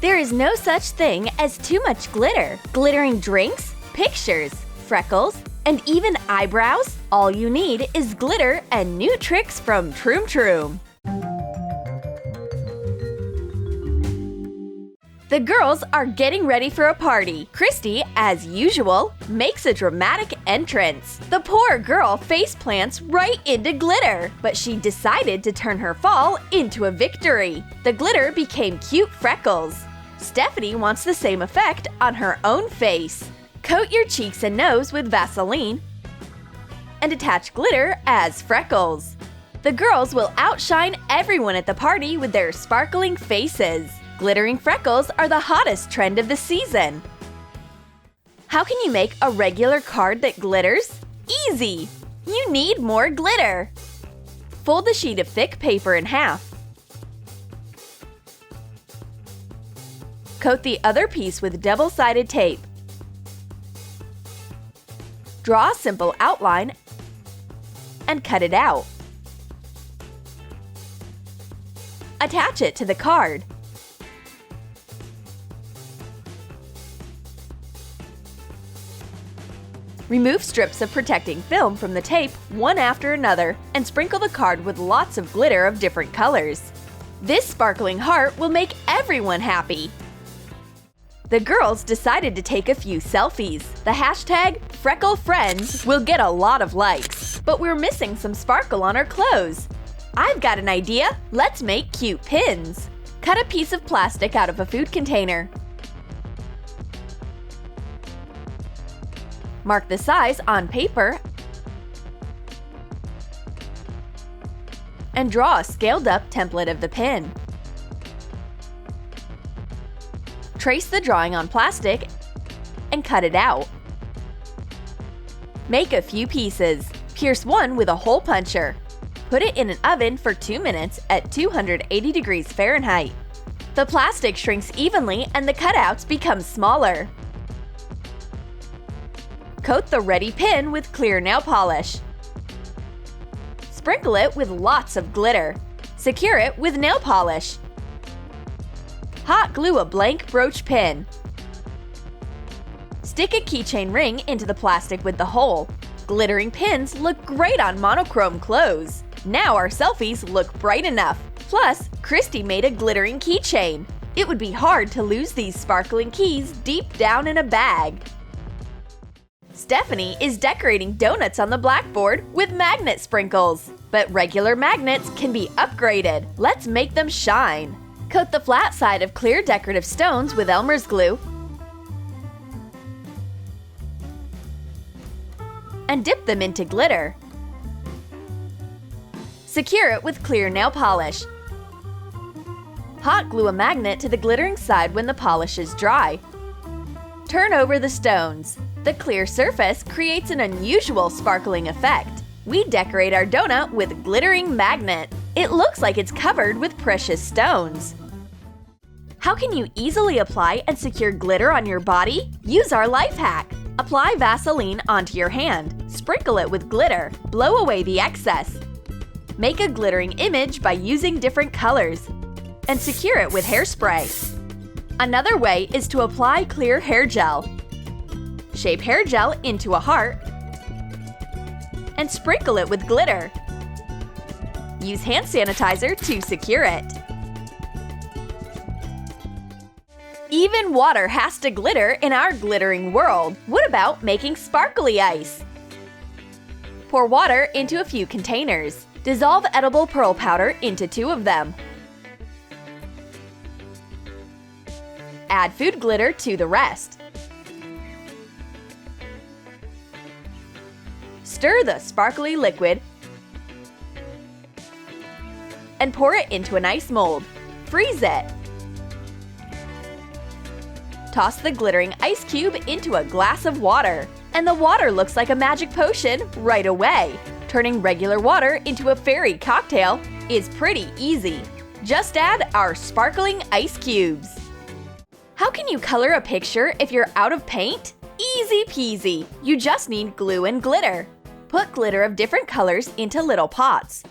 There is no such thing as too much glitter. Glittering drinks, pictures, freckles, and even eyebrows? All you need is glitter and new tricks from Troom. The girls are getting ready for a party. Christy, as usual, makes a dramatic entrance. The poor girl face plants right into glitter, but she decided to turn her fall into a victory. The glitter became cute freckles. Stephanie wants the same effect on her own face. Coat your cheeks and nose with Vaseline and attach glitter as freckles. The girls will outshine everyone at the party with their sparkling faces. Glittering freckles are the hottest trend of the season. How can you make a regular card that glitters? Easy! You need more glitter. Fold the sheet of thick paper in half. Coat the other piece with double-sided tape. Draw a simple outline and cut it out. Attach it to the card. Remove strips of protecting film from the tape one after another and sprinkle the card with lots of glitter of different colors. This sparkling heart will make everyone happy. The girls decided to take a few selfies. The hashtag #FreckleFriends will get a lot of likes, but we're missing some sparkle on our clothes. I've got an idea! Let's make cute pins. Cut a piece of plastic out of a food container. Mark the size on paper and draw a scaled-up template of the pin. Trace the drawing on plastic and cut it out. Make a few pieces. Pierce one with a hole puncher. Put it in an oven for 2 minutes at 280 degrees Fahrenheit. The plastic shrinks evenly and the cutouts become smaller. Coat the ready pin with clear nail polish. Sprinkle it with lots of glitter. Secure it with nail polish. Hot glue a blank brooch pin. Stick a keychain ring into the plastic with the hole. Glittering pins look great on monochrome clothes. Now our selfies look bright enough. Plus, Christy made a glittering keychain. It would be hard to lose these sparkling keys deep down in a bag. Stephanie is decorating donuts on the blackboard with magnet sprinkles. But regular magnets can be upgraded. Let's make them shine. Coat the flat side of clear decorative stones with Elmer's glue and dip them into glitter. Secure it with clear nail polish. Hot glue a magnet to the glittering side when the polish is dry. Turn over the stones. The clear surface creates an unusual sparkling effect. We decorate our donut with glittering magnet. It looks like it's covered with precious stones. How can you easily apply and secure glitter on your body? Use our life hack. Apply Vaseline onto your hand. Sprinkle it with glitter. Blow away the excess. Make a glittering image by using different colors. And secure it with hairspray. Another way is to apply clear hair gel. Shape hair gel into a heart and sprinkle it with glitter. Use hand sanitizer to secure it. Even water has to glitter in our glittering world. What about making sparkly ice? Pour water into a few containers. Dissolve edible pearl powder into 2 of them. Add food glitter to the rest. Stir the sparkly liquid and pour it into an ice mold. Freeze it. Toss the glittering ice cube into a glass of water. And the water looks like a magic potion right away. Turning regular water into a fairy cocktail is pretty easy. Just add our sparkling ice cubes. How can you color a picture if you're out of paint? Easy peasy. You just need glue and glitter. Put glitter of different colors into little pots.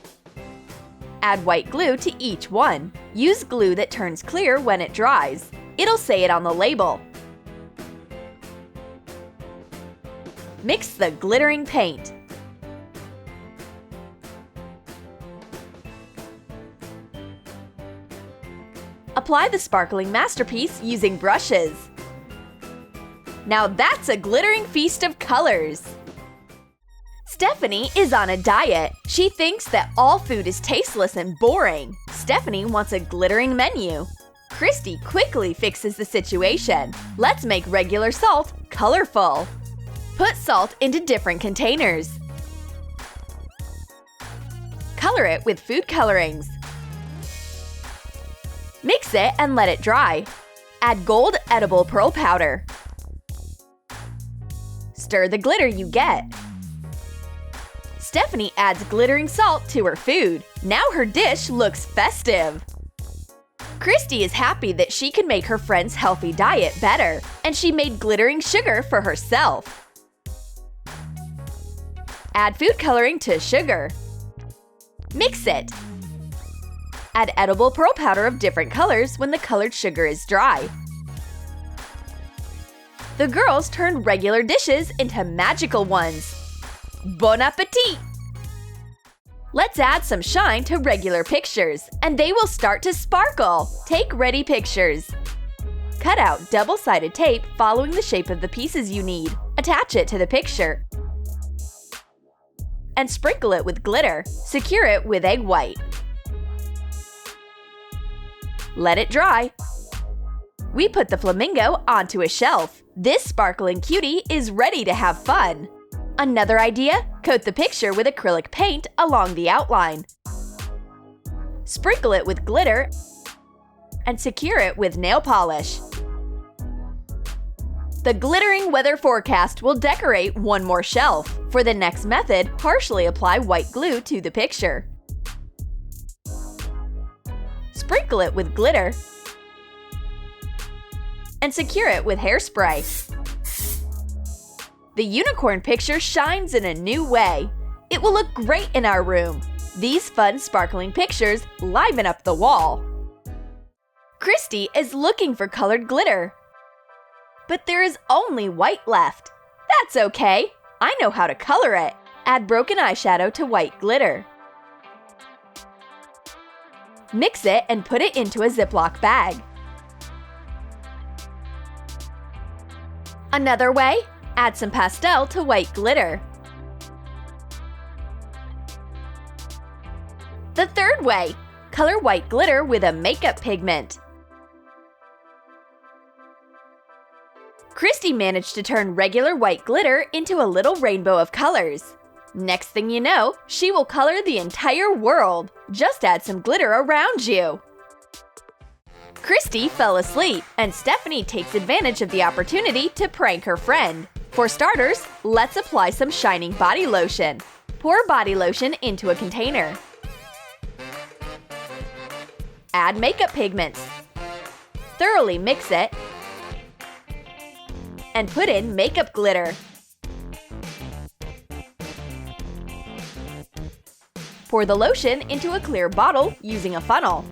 Add white glue to each one. Use glue that turns clear when it dries. It'll say it on the label. Mix the glittering paint. Apply the sparkling masterpiece using brushes. Now that's a glittering feast of colors! Stephanie is on a diet. She thinks that all food is tasteless and boring. Stephanie wants a glittering menu. Christy quickly fixes the situation. Let's make regular salt colorful. Put salt into different containers. Color it with food colorings. Mix it and let it dry. Add gold edible pearl powder. Stir the glitter you get. Stephanie adds glittering salt to her food. Now her dish looks festive. Christy is happy that she can make her friend's healthy diet better, and she made glittering sugar for herself. Add food coloring to sugar. Mix it. Add edible pearl powder of different colors when the colored sugar is dry. The girls turned regular dishes into magical ones. Bon appetit! Let's add some shine to regular pictures, and they will start to sparkle. Take ready pictures. Cut out double-sided tape following the shape of the pieces you need. Attach it to the picture. And sprinkle it with glitter. Secure it with egg white. Let it dry. We put the flamingo onto a shelf. This sparkling cutie is ready to have fun. Another idea? Coat the picture with acrylic paint along the outline. Sprinkle it with glitter and secure it with nail polish. The glittering weather forecast will decorate one more shelf. For the next method, partially apply white glue to the picture. Sprinkle it with glitter and secure it with hairspray. The unicorn picture shines in a new way. It will look great in our room. These fun, sparkling pictures liven up the wall. Christy is looking for colored glitter. But there is only white left. That's okay. I know how to color it. Add broken eyeshadow to white glitter. Mix it and put it into a Ziploc bag. Another way? Add some pastel to white glitter. The third way, color white glitter with a makeup pigment. Christy managed to turn regular white glitter into a little rainbow of colors. Next thing you know, she will color the entire world. Just add some glitter around you. Christy fell asleep, and Stephanie takes advantage of the opportunity to prank her friend. For starters, let's apply some shining body lotion. Pour body lotion into a container. Add makeup pigments. Thoroughly mix it. And put in makeup glitter. Pour the lotion into a clear bottle using a funnel.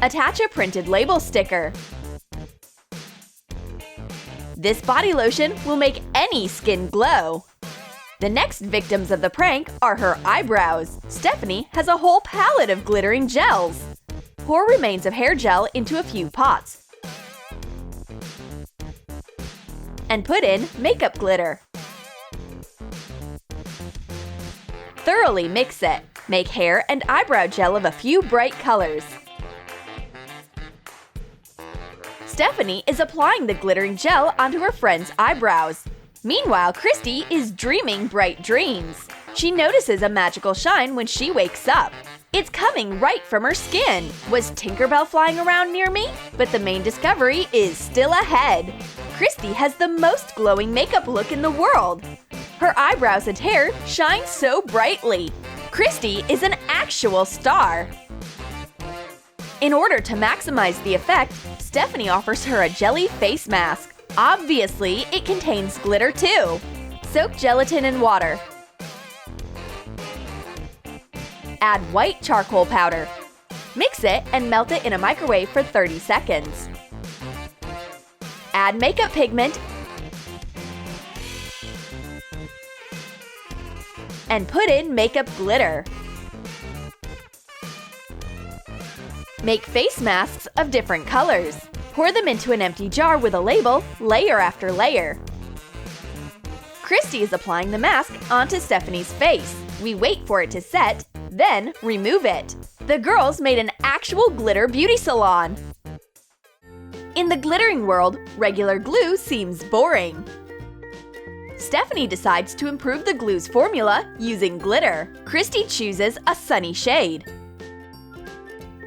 Attach a printed label sticker. This body lotion will make any skin glow. The next victims of the prank are her eyebrows. Stephanie has a whole palette of glittering gels. Pour remains of hair gel into a few pots. And put in makeup glitter. Thoroughly mix it. Make hair and eyebrow gel of a few bright colors. Stephanie is applying the glittering gel onto her friend's eyebrows. Meanwhile, Christy is dreaming bright dreams. She notices a magical shine when she wakes up. It's coming right from her skin. Was Tinkerbell flying around near me? But the main discovery is still ahead. Christy has the most glowing makeup look in the world. Her eyebrows and hair shine so brightly. Christy is an actual star. In order to maximize the effect, Stephanie offers her a jelly face mask. Obviously, it contains glitter too. Soak gelatin in water. Add white charcoal powder. Mix it and melt it in a microwave for 30 seconds. Add makeup pigment and put in makeup glitter. Make face masks of different colors. Pour them into an empty jar with a label, layer after layer. Christy is applying the mask onto Stephanie's face. We wait for it to set, then remove it. The girls made an actual glitter beauty salon. In the glittering world, regular glue seems boring. Stephanie decides to improve the glue's formula using glitter. Christy chooses a sunny shade.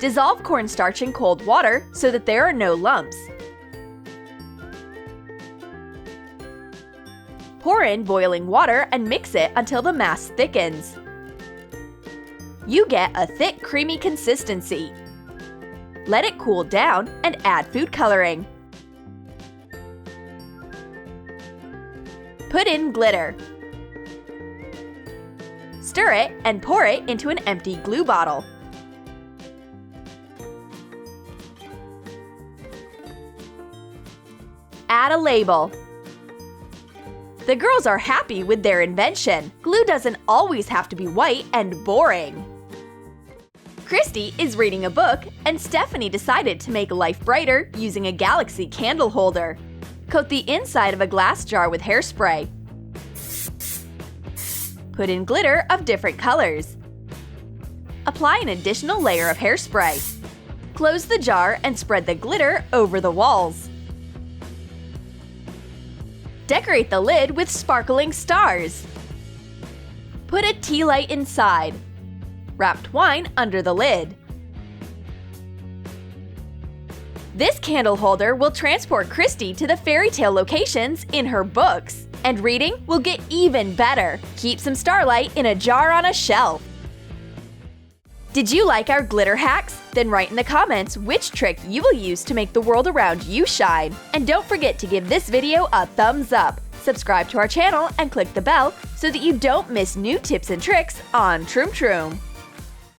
Dissolve cornstarch in cold water so that there are no lumps. Pour in boiling water and mix it until the mass thickens. You get a thick, creamy consistency. Let it cool down and add food coloring. Put in glitter. Stir it and pour it into an empty glue bottle. Add a label. The girls are happy with their invention. Glue doesn't always have to be white and boring. Christy is reading a book, and Stephanie decided to make life brighter using a galaxy candle holder. Coat the inside of a glass jar with hairspray. Put in glitter of different colors. Apply an additional layer of hairspray. Close the jar and spread the glitter over the walls. Decorate the lid with sparkling stars. Put a tea light inside. Wrap twine under the lid. This candle holder will transport Christy to the fairy tale locations in her books. And reading will get even better. Keep some starlight in a jar on a shelf. Did you like our glitter hacks? Then write in the comments which trick you will use to make the world around you shine. And don't forget to give this video a thumbs up. Subscribe to our channel and click the bell so that you don't miss new tips and tricks on Troom Troom.